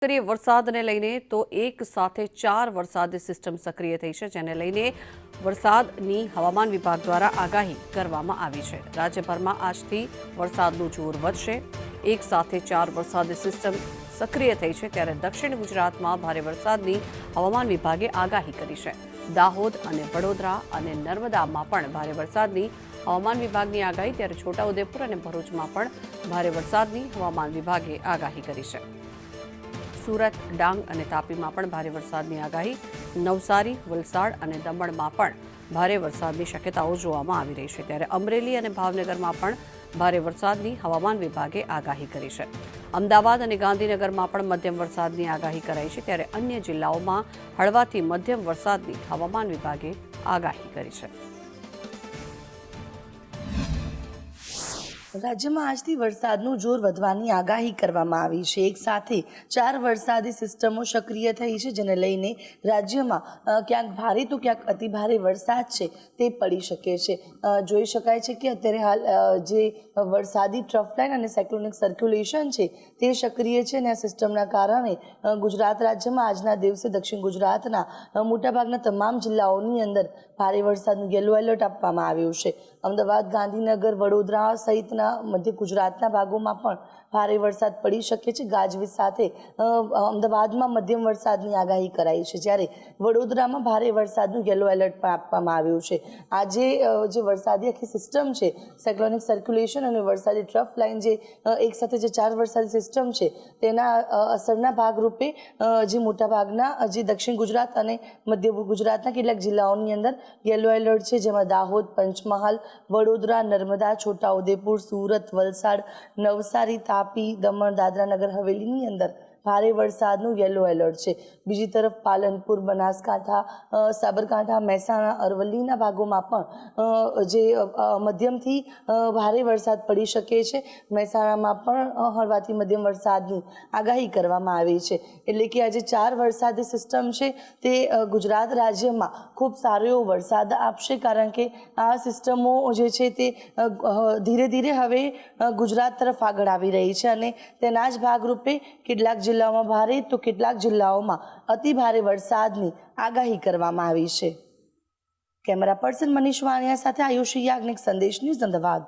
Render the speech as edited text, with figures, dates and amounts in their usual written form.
કરીએ વરસાદને લઈને તો એક સાથે 4 વરસાદી સિસ્ટમ સક્રિય થઈ છે, જેને લઈને વરસાદની હવામાન વિભાગ દ્વારા આગાહી કરવામાં આવી છે। રાજ્યભરમાં આજથી વરસાદનું જોર વધશે। એક સાથે 4 વરસાદી સિસ્ટમ સક્રિય થઈ છે, ત્યારે દક્ષિણ ગુજરાતમાં ભારે વરસાદની હવામાન વિભાગે આગાહી કરી છે। દાહોદ અને વડોદરા અને નર્મદામાં પણ ભારે વરસાદની હવામાન વિભાગની આગાહી, ત્યારે છોટાઉદેપુર અને ભરૂચમાં પણ ભારે વરસાદની હવામાન વિભાગે આગાહી કરી છે। सूरत, डांग और तापी में पण भारे वरसादनी आगाही। नवसारी, वलसाड और दमणमां पण भारे वरसादनी शक्यताओ जोवामां आवी रही छे, त्यारे अमरेली और भावनगर में पण भारे वरसादनी हवामान विभागे आगाही करी छे। अमदावाद और गांधीनगर में पण मध्यम वरसादनी आगाही कराई छे, त्यारे अन्य जिल्लाओं में हळवाथी मध्यम वरसादनी हवामान विभागे आगाही करी छे। રાજ્યમાં આજથી વરસાદનું જોર વધવાની આગાહી કરવામાં આવી છે। એક સાથે 4 વરસાદી સિસ્ટમો સક્રિય થઈ છે, જેને લઈને રાજ્યમાં ક્યાંક ભારે તો ક્યાંક અતિભારે વરસાદ છે તે પડી શકે છે। જોઈ શકાય છે કે અત્યારે હાલ જે વરસાદી ટ્રફ લાઇન અને સાયક્લોનિક સર્ક્યુલેશન છે તે સક્રિય છે, અને આ સિસ્ટમના કારણે ગુજરાત રાજ્યમાં આજના દિવસે દક્ષિણ ગુજરાતના મોટાભાગના તમામ જિલ્લાઓની અંદર ભારે વરસાદનું યલો એલર્ટ આપવામાં આવ્યું છે। અમદાવાદ, ગાંધીનગર, વડોદરા સહિતના મધ્ય ગુજરાતના ભાગોમાં પણ ભારે વરસાદ પડી શકે છે। ગાજવીજ સાથે અમદાવાદમાં મધ્યમ વરસાદની આગાહી કરાઈ છે, જ્યારે વડોદરામાં ભારે વરસાદનું યલો એલર્ટ પણ આપવામાં આવ્યું છે। આજે જે વરસાદી આખી સિસ્ટમ છે, સાયક્લોનિક સર્ક્યુલેશન અને વરસાદી ટ્રફ લાઇન, જે એક સાથે જે 4 વરસાદી સિસ્ટમ છે તેના અસરના ભાગરૂપે જે મોટાભાગના જે દક્ષિણ ગુજરાત અને મધ્ય ગુજરાતના કેટલાક જિલ્લાઓની અંદર યલો એલર્ટ છે, જેમાં દાહોદ, પંચમહાલ, વડોદરા, નર્મદા, છોટાઉદેપુર, સુરત, વલસાડ, નવસારી, તાપી, દમણ, દાદરા નગર હવેલીની અંદર ભારે વરસાદનું યલો એલર્ટ છે। બીજી તરફ પાલનપુર, બનાસકાંઠા, સાબરકાંઠા, મહેસાણા, અરવલ્લીના ભાગોમાં પણ જે મધ્યમથી ભારે વરસાદ પડી શકે છે। મહેસાણામાં પણ હળવાથી મધ્યમ વરસાદની આગાહી કરવામાં આવી છે। એટલે કે આજે 4 વરસાદી સિસ્ટમ છે તે ગુજરાત રાજ્યમાં ખૂબ સારો એવો વરસાદ આપશે, કારણ કે આ સિસ્ટમો જે છે તે ધીરે ધીરે હવે ગુજરાત તરફ આગળ આવી રહી છે, અને તેના જ ભાગરૂપે કેટલાક જિલ્લાઓમાં ભારે તો કેટલાક જિલ્લાઓમાં અતિ ભારે વરસાદની આગાહી કરવામાં આવી છે। કેમેરા પર્સન મનીષ વાણિયા સાથે આયુષી યાજ્ઞિક, સંદેશ ન્યૂઝ, અમદાવાદ।